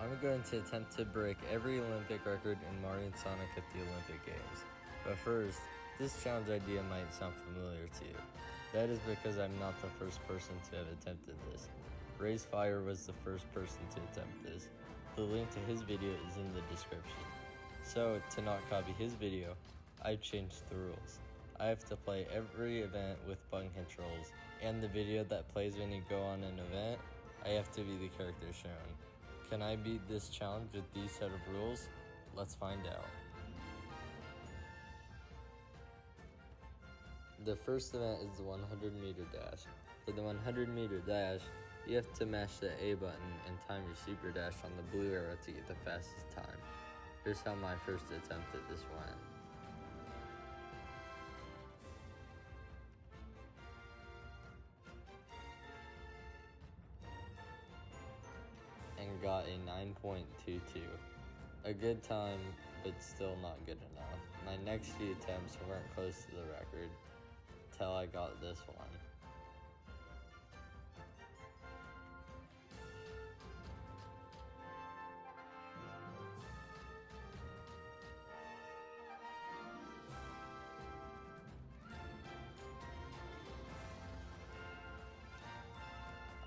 I'm going to attempt to break every Olympic record in Mario and Sonic at the Olympic Games. But first, this challenge idea might sound familiar to you. That is because I'm not the first person to have attempted this. Raise Fire was the first person to attempt this. The link to his video is in the description. So, to not copy his video, I've changed the rules. I have to play every event with button controls, and the video that plays when you go on an event, I have to be the character shown. Can I beat this challenge with these set of rules? Let's find out. The first event is the 100-meter dash. For the 100-meter dash, you have to mash the A button and time your super dash on the blue arrow to get the fastest time. Here's how my first attempt at this went. And got a 9.22. A good time, but still not good enough. My next few attempts weren't close to the record, till I got this one.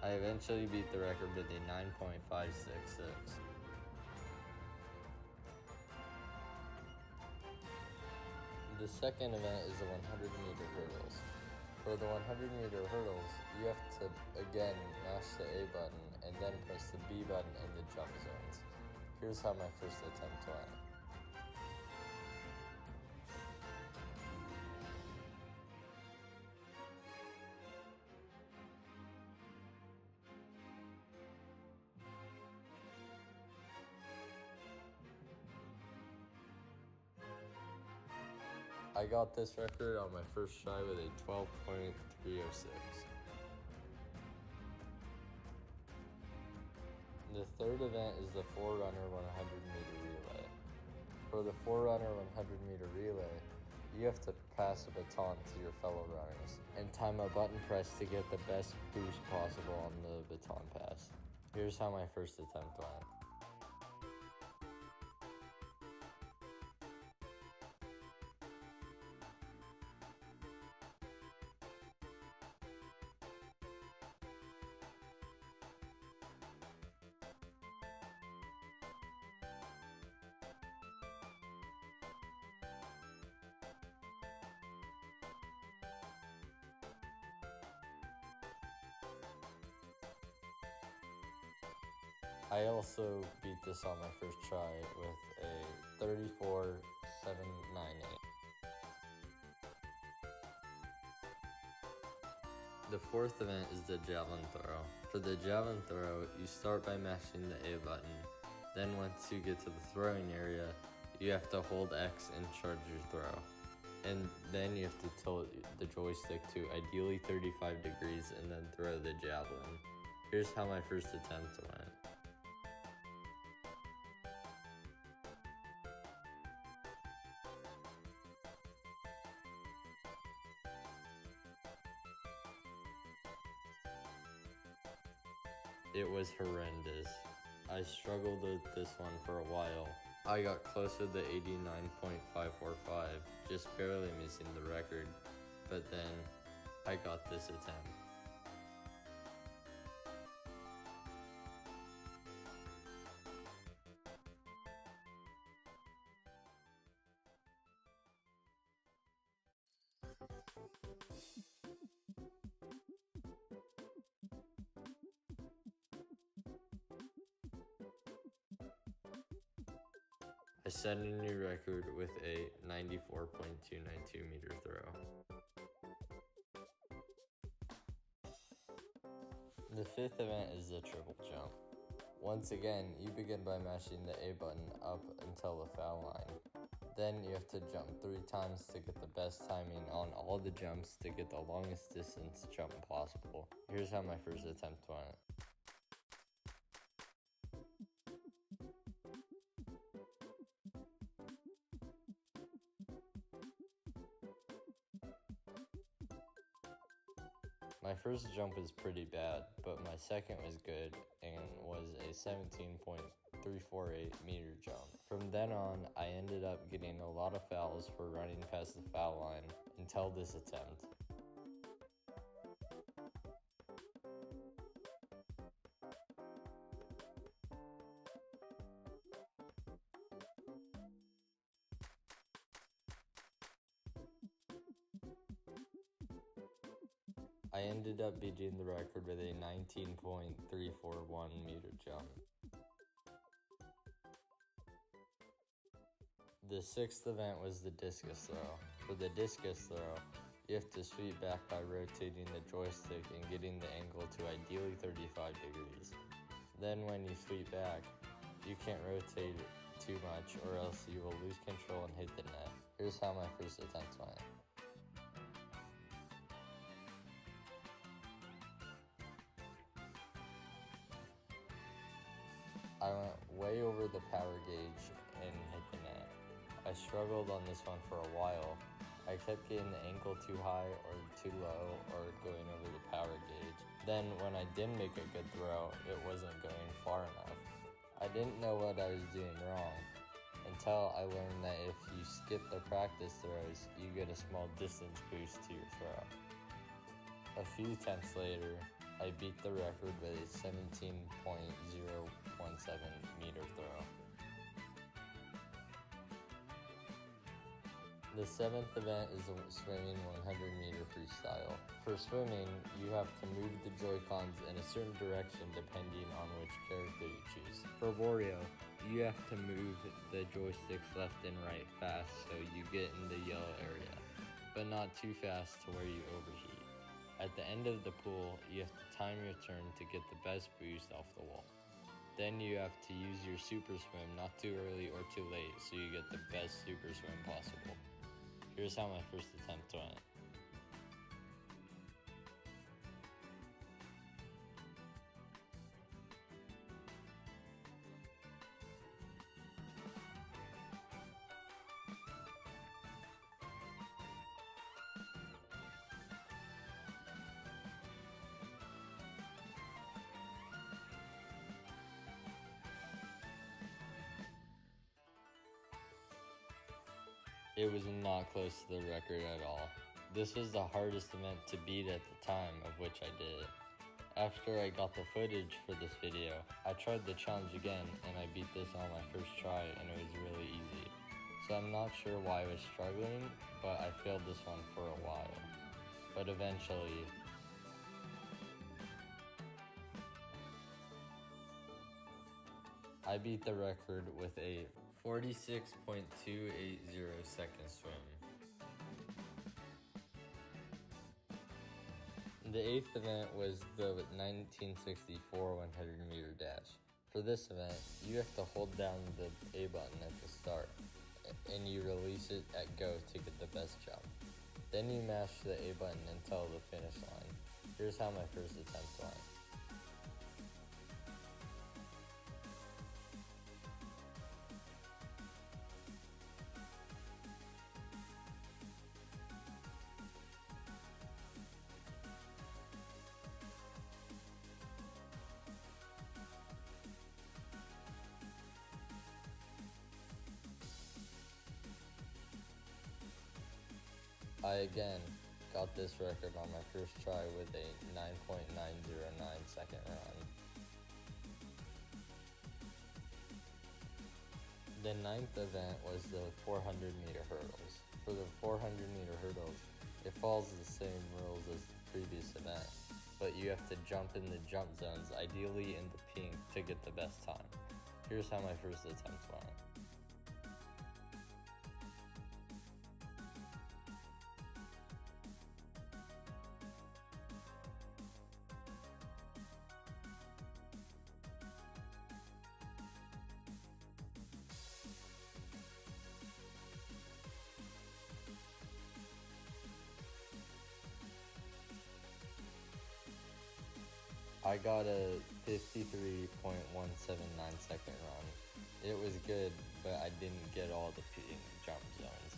I eventually beat the record with a 9.566. The second event is the 100-meter hurdles. For the 100-meter hurdles, you have to again mash the A button and then press the B button in the jump zones. Here's how my first attempt went. I got this record on my first try with a 12.306. The third event is the Forerunner 100-meter relay. For the Forerunner 100-meter relay, you have to pass a baton to your fellow runners and time a button press to get the best boost possible on the baton pass. Here's how my first attempt went. I also beat this on my first try with a 34.798. The fourth event is the Javelin throw. For the Javelin throw, you start by mashing the A button. Then once you get to the throwing area, you have to hold X and charge your throw. And then you have to tilt the joystick to ideally 35 degrees and then throw the javelin. Here's how my first attempt went. It was horrendous. I struggled with this one for a while. I got close to the 89.545, just barely missing the record, but then I got this attempt. I set a new record with a 94.292 meter throw. The fifth event is the triple jump. Once again, you begin by mashing the A button up until the foul line. Then you have to jump 3 times to get the best timing on all the jumps to get the longest distance jump possible. Here's how my first attempt went. My first jump was pretty bad, but my second was good and was a 17.348 meter jump. From then on, I ended up getting a lot of fouls for running past the foul line until this attempt. I ended up beating the record with a 19.341 meter jump. The sixth event was the discus throw. For the discus throw, you have to sweep back by rotating the joystick and getting the angle to ideally 35 degrees. Then when you sweep back, you can't rotate it too much or else you will lose control and hit the net. Here's how my first attempt went. I went way over the power gauge and hit the net. I struggled on this one for a while. I kept getting the ankle too high or too low or going over the power gauge. Then when I did make a good throw, it wasn't going far enough. I didn't know what I was doing wrong until I learned that if you skip the practice throws, you get a small distance boost to your throw. A few attempts later, I beat the record with a 17.017 meter throw. The seventh event is the swimming 100 meter freestyle. For swimming, you have to move the Joy-Cons in a certain direction depending on which character you choose. For Wario, you have to move the joysticks left and right fast so you get in the yellow area, but not too fast to where you overheat. At the end of the pool, you have to time your turn to get the best boost off the wall. Then you have to use your super swim not too early or too late so you get the best super swim possible. Here's how my first attempt went. It was not close to the record at all. This was the hardest event to beat at the time of which I did it. After I got the footage for this video, I tried the challenge again and I beat this on my first try and it was really easy. So I'm not sure why I was struggling, but I failed this one for a while. But eventually, I beat the record with a 46.280 second swim. The eighth event was the 1964 100 meter dash. For this event, you have to hold down the A button at the start, and you release it at go to get the best jump. Then you mash the A button until the finish line. Here's how my first attempt went. I again got this record on my first try with a 9.909 second run. The ninth event was the 400 meter hurdles. For the 400 meter hurdles, it follows the same rules as the previous event, but you have to jump in the jump zones, ideally in the pink, to get the best time. Here's how my first attempt went. I got a 53.179 second run. It was good, but I didn't get all the pink jump zones.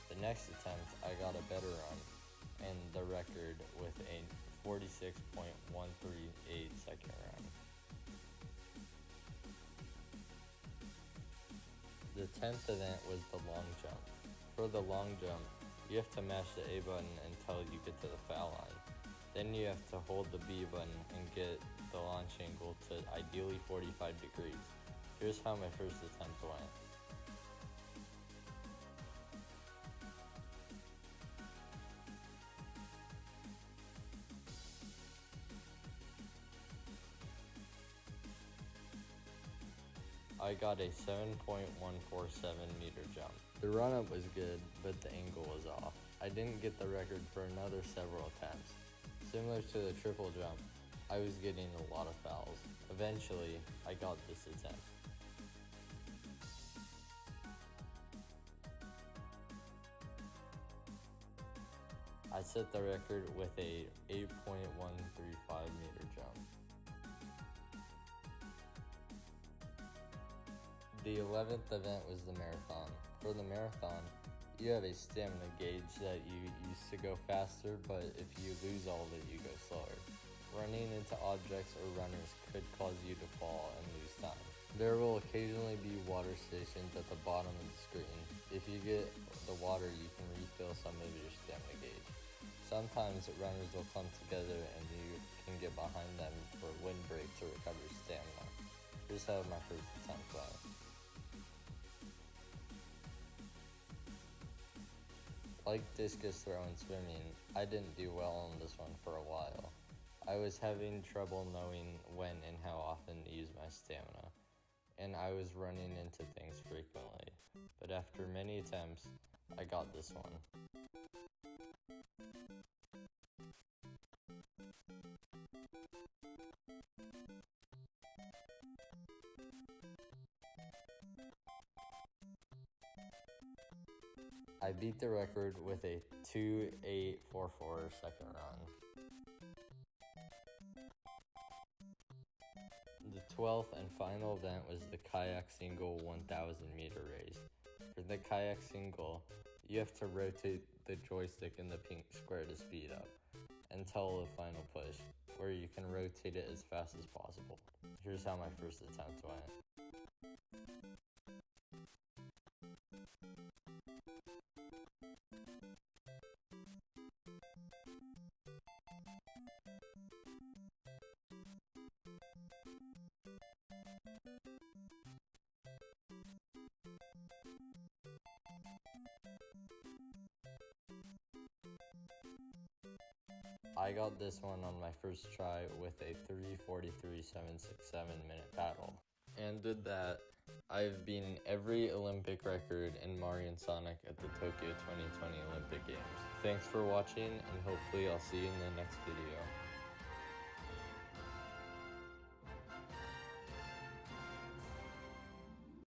The next attempt, I got a better run and the record with a 46.138 run. The 10th event was the long jump. For the long jump, you have to mash the A button until you get to the foul line. Then you have to hold the B button and get the launch angle to ideally 45 degrees. Here's how my first attempt went. I got a 7.147 meter jump. The run-up was good, but the angle was off. I didn't get the record for another several attempts. Similar to the triple jump, I was getting a lot of fouls. Eventually, I got this attempt. I set the record with a 8.135 meter jump. The 11th event was the marathon. For the marathon, you have a stamina gauge that you use to go faster, but if you lose all of it, you go slower. Running into objects or runners could cause you to fall and lose time. There will occasionally be water stations at the bottom of the screen. If you get the water, you can refill some of your stamina gauge. Sometimes runners will come together and you can get behind them for a windbreak to recover stamina. Here's how my first attempt went. Like discus throw and swimming, I didn't do well on this one for a while. I was having trouble knowing when and how often to use my stamina, and I was running into things frequently. But after many attempts, I got this one. I beat the record with a 2.844 second run. The 12th and final event was the Kayak single 1,000 meter race. For the Kayak single, you have to rotate the joystick in the pink square to speed up until the final push, where you can rotate it as fast as possible. Here's how my first attempt went. I got this one on my first try with a 3:43.767 minute battle. And with that, I've beaten every Olympic record in Mario and Sonic at the Tokyo 2020 Olympic Games. Thanks for watching, and hopefully I'll see you in the next video.